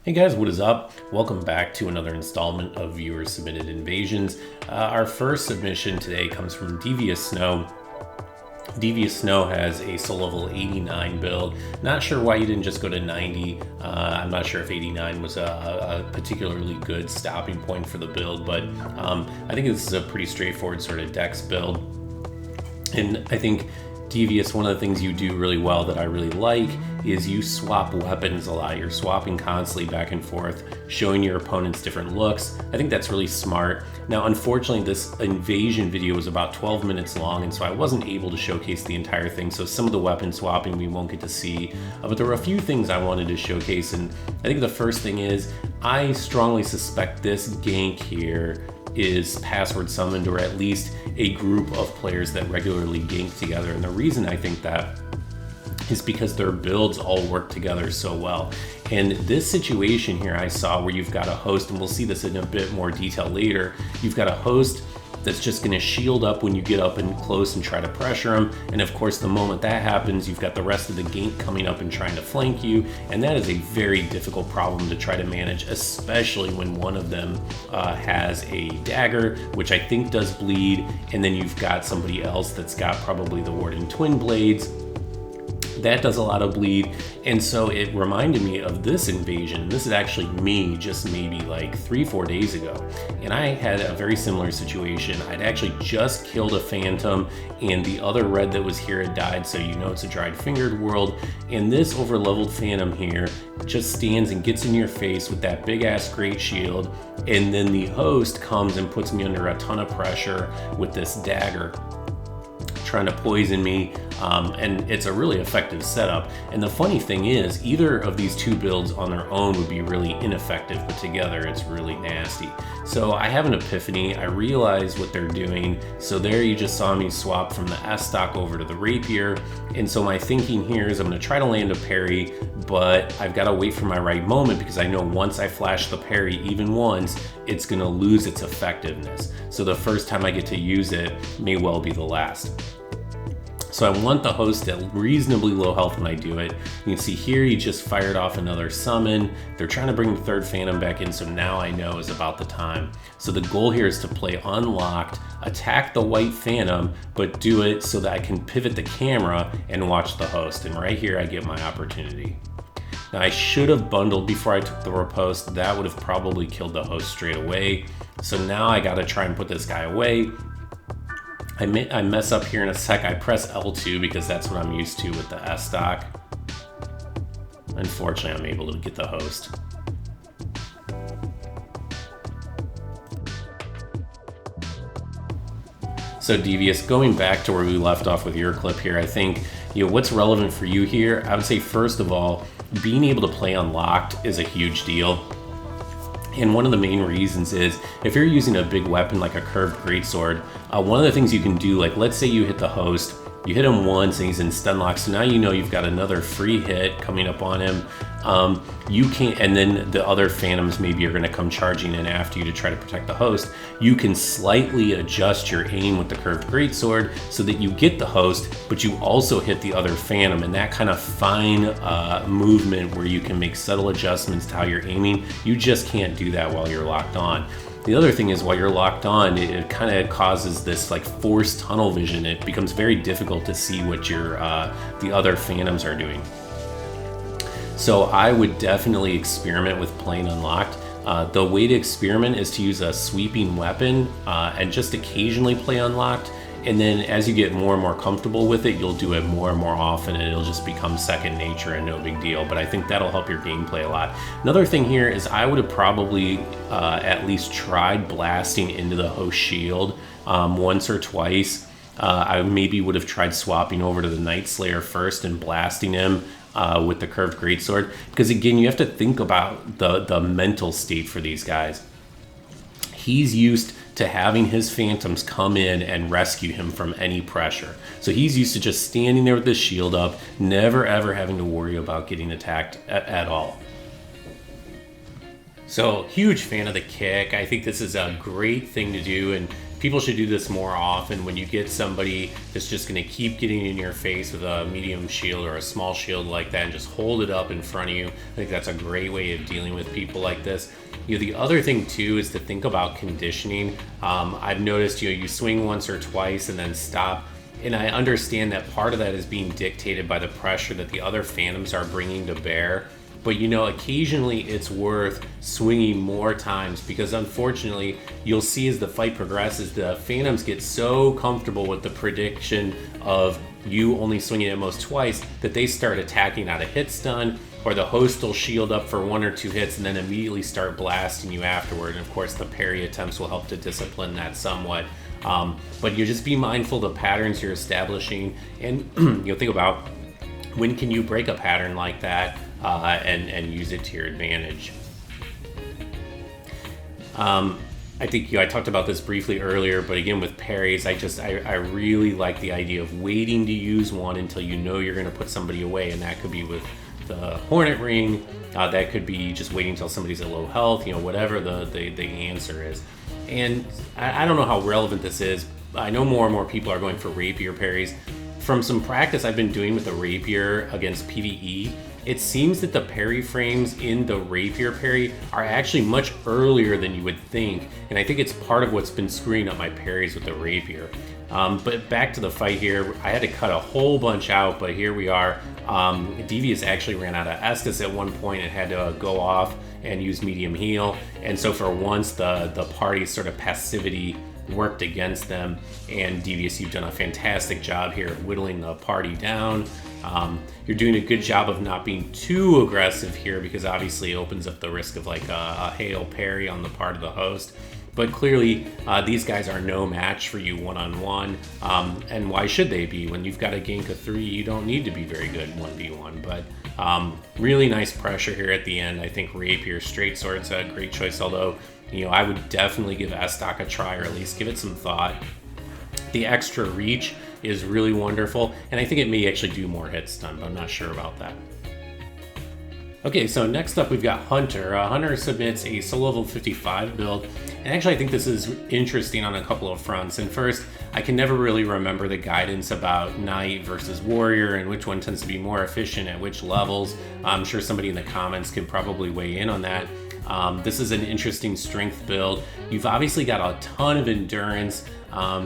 Hey guys, what is up? Welcome back to another installment of viewer submitted invasions. Our first submission today comes from Devious Snow. Devious Snow has a soul level 89 build. Not sure why you didn't just go to 90. I'm not sure if 89 was a particularly good stopping point for the build, but I think this is a pretty straightforward sort of dex build. And I think Devious, one of the things you do really well that I really like is you swap weapons a lot. You're swapping constantly back and forth, showing your opponents different looks. I think that's really smart. Now, unfortunately, this invasion video was about 12 minutes long, and so I wasn't able to showcase the entire thing. So some of the weapon swapping we won't get to see, but there were a few things I wanted to showcase. And I think the first thing is I strongly suspect this gank here is password summoned, or at least a group of players that regularly gank together. And the reason I think that is because their builds all work together so well. And this situation here I saw where you've got a host, and we'll see this in a bit more detail later, you've got a host that's just gonna shield up when you get up and close and try to pressure him. And of course, the moment that happens, you've got the rest of the gank coming up and trying to flank you. And that is a very difficult problem to try to manage, especially when one of them has a dagger, which I think does bleed. And then you've got somebody else that's got probably the Warden Twin Blades. That does a lot of bleed. And so it reminded me of this invasion. This is actually me just maybe like 3-4 days ago. And I had a very similar situation. I'd actually just killed a phantom and the other red that was here had died. So you know it's a dried fingered world. And this over-leveled phantom here just stands and gets in your face with that big ass great shield. And then the host comes and puts me under a ton of pressure with this dagger, trying to poison me, and it's a really effective setup. And the funny thing is, either of these two builds on their own would be really ineffective, but together it's really nasty. So I have an epiphany. I realize what they're doing. So there you just saw me swap from the S stock over to the rapier. And so my thinking here is I'm gonna try to land a parry, but I've gotta wait for my right moment because I know once I flash the parry even once, it's gonna lose its effectiveness. So the first time I get to use it may well be the last. So I want the host at reasonably low health when I do it. You can see here he just fired off another summon. They're trying to bring the third phantom back in, so now I know is about the time. So the goal here is to play unlocked, attack the white phantom, but do it so that I can pivot the camera and watch the host. And right here I get my opportunity. Now I should have bundled before I took the riposte. That would have probably killed the host straight away. So now I gotta try and put this guy away. I mess up here in a sec. I press L2 because that's what I'm used to with the S stock. Unfortunately, I'm able to get the host. So Devious, going back to where we left off with your clip here, I think, what's relevant for you here, I would say first of all, being able to play unlocked is a huge deal. And one of the main reasons is if you're using a big weapon like a curved greatsword, one of the things you can do, like let's say you hit the host, you hit him once and he's in stun lock, so now you know you've got another free hit coming up on him. You can't, and then the other phantoms maybe are going to come charging in after you to try to protect the host. You can slightly adjust your aim with the curved greatsword so that you get the host, but you also hit the other phantom, and that kind of fine movement where you can make subtle adjustments to how you're aiming, you just can't do that while you're locked on. The other thing is while you're locked on, it kind of causes this like forced tunnel vision. It becomes very difficult to see what the other phantoms are doing. So I would definitely experiment with playing unlocked. The way to experiment is to use a sweeping weapon and just occasionally play unlocked. And then as you get more and more comfortable with it, you'll do it more and more often and it'll just become second nature and no big deal. But I think that'll help your gameplay a lot. Another thing here is I would have probably at least tried blasting into the host shield once or twice. I maybe would have tried swapping over to the Night Slayer first and blasting him with the curved greatsword. Because again, you have to think about the mental state for these guys. He's used to having his phantoms come in and rescue him from any pressure. So he's used to just standing there with his shield up, never ever having to worry about getting attacked at all. So huge fan of the kick. I think this is a great thing to do and people should do this more often. When you get somebody that's just going to keep getting in your face with a medium shield or a small shield like that and just hold it up in front of you, I think that's a great way of dealing with people like this. The other thing too is to think about conditioning. I've noticed, you swing once or twice and then stop. And I understand that part of that is being dictated by the pressure that the other phantoms are bringing to bear. But occasionally it's worth swinging more times, because unfortunately you'll see as the fight progresses, the phantoms get so comfortable with the prediction of you only swinging at most twice that they start attacking out of hit stun, or the host will shield up for 1 or 2 hits and then immediately start blasting you afterward. And of course the parry attempts will help to discipline that somewhat. But you just be mindful of the patterns you're establishing, and think about when can you break a pattern like that and use it to your advantage. I think I talked about this briefly earlier, but again with parries, I really like the idea of waiting to use one until you're going to put somebody away, and that could be with the Hornet Ring, that could be just waiting until somebody's at low health, whatever the answer is. And I don't know how relevant this is. I know more and more people are going for rapier parries. From some practice I've been doing with the rapier against PvE, it seems that the parry frames in the rapier parry are actually much earlier than you would think, and I think it's part of what's been screwing up my parries with the rapier. But back to the fight here, I had to cut a whole bunch out, but here we are. Devious actually ran out of Estus at one point and had to go off and use medium heal, and so for once the party's sort of passivity worked against them. And Devious, you've done a fantastic job here of whittling the party down. You're doing a good job of not being too aggressive here, because obviously it opens up the risk of like a hail parry on the part of the host. But clearly these guys are no match for you one-on-one, and why should they be? When you've got a gank of 3, you don't need to be very good 1v1. But really nice pressure here at the end. I think rapier straight sword's a great choice, although I would definitely give Estoc a try, or at least give it some thought. The extra reach is really wonderful, and I think it may actually do more hit stun, but I'm not sure about that. Okay, so next up we've got Hunter. Hunter submits a solo level 55 build, and actually I think this is interesting on a couple of fronts. And first, I can never really remember the guidance about Knight versus Warrior and which one tends to be more efficient at which levels. I'm sure somebody in the comments could probably weigh in on that. This is an interesting strength build. You've obviously got a ton of endurance,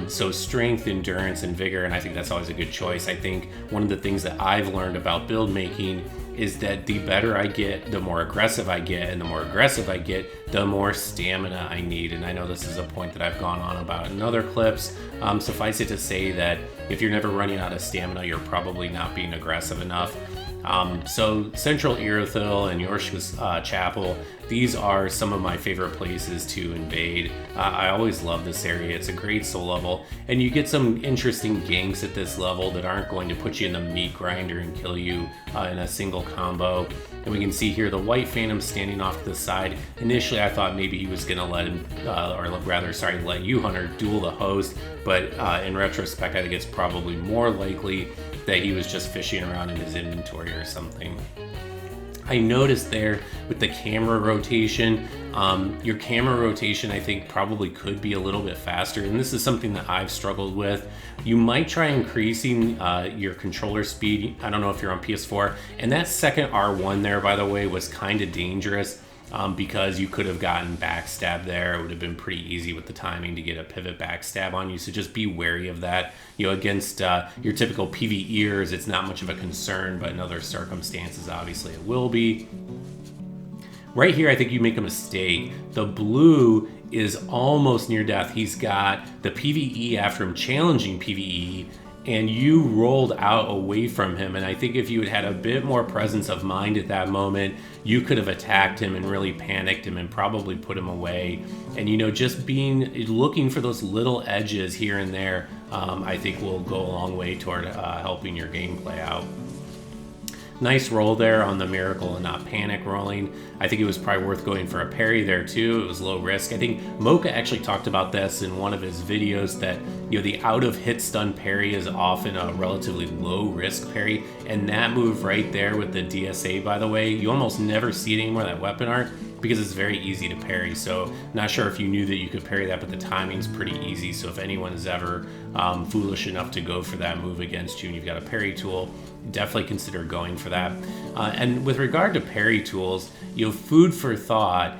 so strength, endurance, and vigor, and I think that's always a good choice. I think one of the things that I've learned about build making is that the better I get, the more aggressive I get, and the more aggressive I get, the more stamina I need. And I know this is a point that I've gone on about in other clips. Suffice it to say that if you're never running out of stamina, you're probably not being aggressive enough. So Central Irithyll and Yorshka's Chapel, these are some of my favorite places to invade. I always love this area. It's a great soul level, and you get some interesting ganks at this level that aren't going to put you in the meat grinder and kill you in a single combo. And we can see here the White Phantom standing off to the side. Initially I thought maybe he was going to let him, let you, Hunter, duel the host, but in retrospect I think it's probably more likely that he was just fishing around in his inventory or something. I noticed there with the camera rotation, your camera rotation I think probably could be a little bit faster, and this is something that I've struggled with. You might try increasing your controller speed. I don't know if you're on PS4, and that second R1 there, by the way, was kind of dangerous. Because you could have gotten backstab there. It would have been pretty easy with the timing to get a pivot backstab on you, so just be wary of that. Against your typical PvEers, it's not much of a concern, but in other circumstances, obviously it will be. Right here, I think you make a mistake. The blue is almost near death. He's got the PvE after him challenging PvE, and you rolled out away from him. And I think if you had a bit more presence of mind at that moment, you could have attacked him and really panicked him and probably put him away. And just looking for those little edges here and there, I think will go a long way toward helping your gameplay out. Nice roll there on the Miracle and Not Panic rolling. I think it was probably worth going for a parry there too. It was low risk. I think Mocha actually talked about this in one of his videos, that the out of hit stun parry is often a relatively low risk parry, and that move right there with the DSA, by the way, you almost never see it anymore, that weapon art. because it's very easy to parry. So not sure if you knew that you could parry that, but the timing's pretty easy. So if anyone is ever foolish enough to go for that move against you and you've got a parry tool, definitely consider going for that. And with regard to parry tools, food for thought.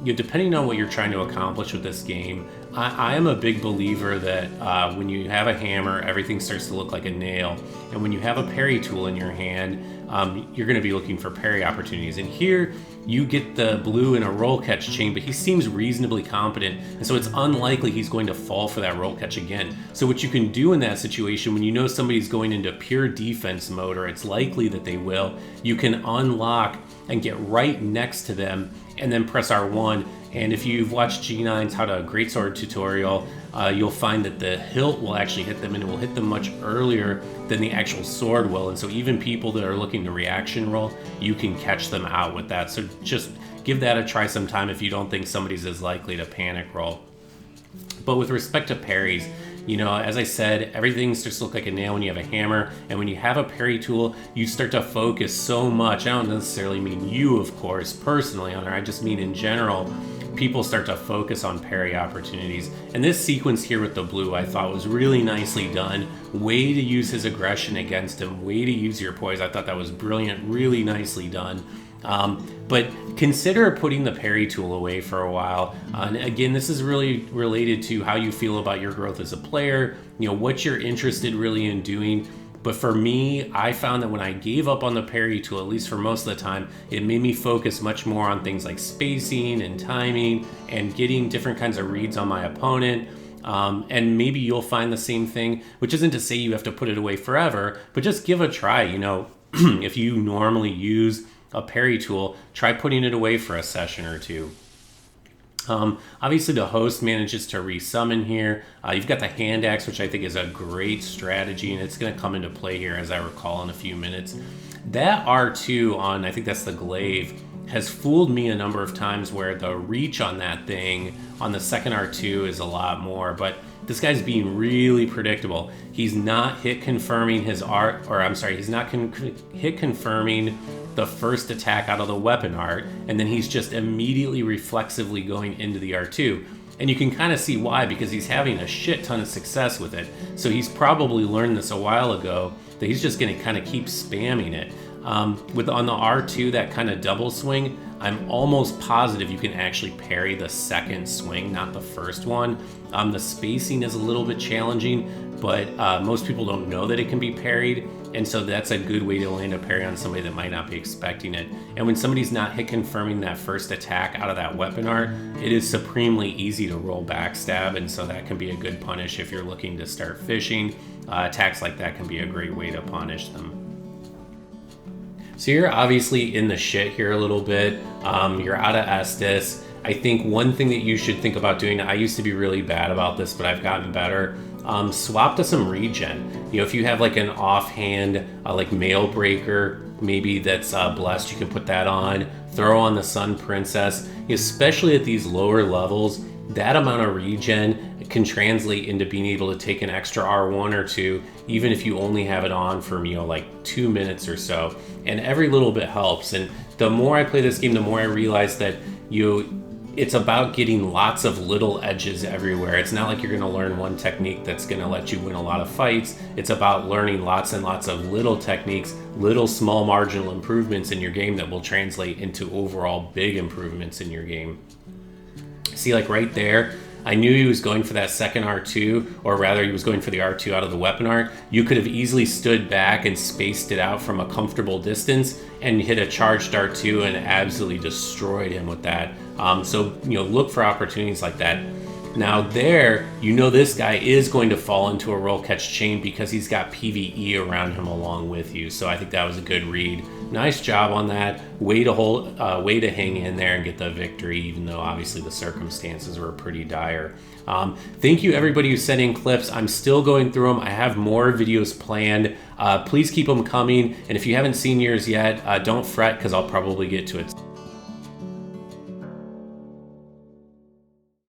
Depending on what you're trying to accomplish with this game, I am a big believer that when you have a hammer, everything starts to look like a nail. And when you have a parry tool in your hand, you're going to be looking for parry opportunities. And here you get the blue in a roll catch chain, but he seems reasonably competent. And so it's unlikely he's going to fall for that roll catch again. So what you can do in that situation, when you know somebody's going into pure defense mode, or it's likely that they will, you can unlock and get right next to them and then press R1. And if you've watched G9's How to Greatsword tutorial, you'll find that the hilt will actually hit them, and it will hit them much earlier than the actual sword will. And so even people that are looking to reaction roll, you can catch them out with that. So just give that a try sometime if you don't think somebody's as likely to panic roll. But with respect to parries, as I said, everything starts to look like a nail when you have a hammer, and when you have a parry tool, you start to focus so much. I don't necessarily mean you, of course, personally, Hunter. I just mean in general, people start to focus on parry opportunities. And this sequence here with the blue, I thought was really nicely done. Way to use his aggression against him, way to use your poise. I thought that was brilliant, really nicely done. But consider putting the parry tool away for a while. And again, this is really related to how you feel about your growth as a player, what you're interested really in doing. But for me, I found that when I gave up on the parry tool, at least for most of the time, it made me focus much more on things like spacing and timing and getting different kinds of reads on my opponent. And maybe you'll find the same thing, which isn't to say you have to put it away forever, but just give a try. If you normally use a parry tool, try putting it away for a session or two. Obviously the host manages to resummon here. You've got the hand axe, which I think is a great strategy, and it's going to come into play here, as I recall, in a few minutes. That R2 on, I think that's the glaive, has fooled me a number of times, where the reach on that thing on the second R2 is a lot more, but this guy's being really predictable. He's not hit confirming his he's not hit confirming the first attack out of the weapon art, and then he's just immediately reflexively going into the R2. And you can kind of see why, because he's having a shit ton of success with it. So he's probably learned this a while ago, that he's just going to kind of keep spamming it. On the R2, that kind of double swing, I'm almost positive you can actually parry the second swing, not the first one. The spacing is a little bit challenging, but most people don't know that it can be parried, and so that's a good way to land a parry on somebody that might not be expecting it. And when somebody's not hit confirming that first attack out of that weapon art, it is supremely easy to roll backstab, and so that can be a good punish if you're looking to start fishing. Attacks like that can be a great way to punish them. So you're obviously in the shit here a little bit. You're out of Estus. I think one thing that you should think about doing, I used to be really bad about this, but I've gotten better. Swap to some regen. If you have like an offhand, like Mail Breaker, maybe that's blessed, you can put that on. Throw on the Sun Princess. Especially at these lower levels, that amount of regen can translate into being able to take an extra R1 or 2, even if you only have it on for, like 2 minutes or so. And every little bit helps. And the more I play this game, the more I realize that it's about getting lots of little edges everywhere. It's not like you're going to learn one technique that's going to let you win a lot of fights. It's about learning lots and lots of little techniques, little small marginal improvements in your game that will translate into overall big improvements in your game. See, like right there, I knew he was going for that second R2, or rather he was going for the R2 out of the weapon art. You could have easily stood back and spaced it out from a comfortable distance and hit a charged R2 and absolutely destroyed him with that. So look for opportunities like that. Now there, this guy is going to fall into a roll catch chain because he's got PvE around him along with you. So I think that was a good read. Nice job on that. Way to hang in there and get the victory, even though obviously the circumstances were pretty dire. Thank you everybody who sent in clips. I'm still going through them. I have more videos planned. Please keep them coming. And if you haven't seen yours yet, don't fret, because I'll probably get to it.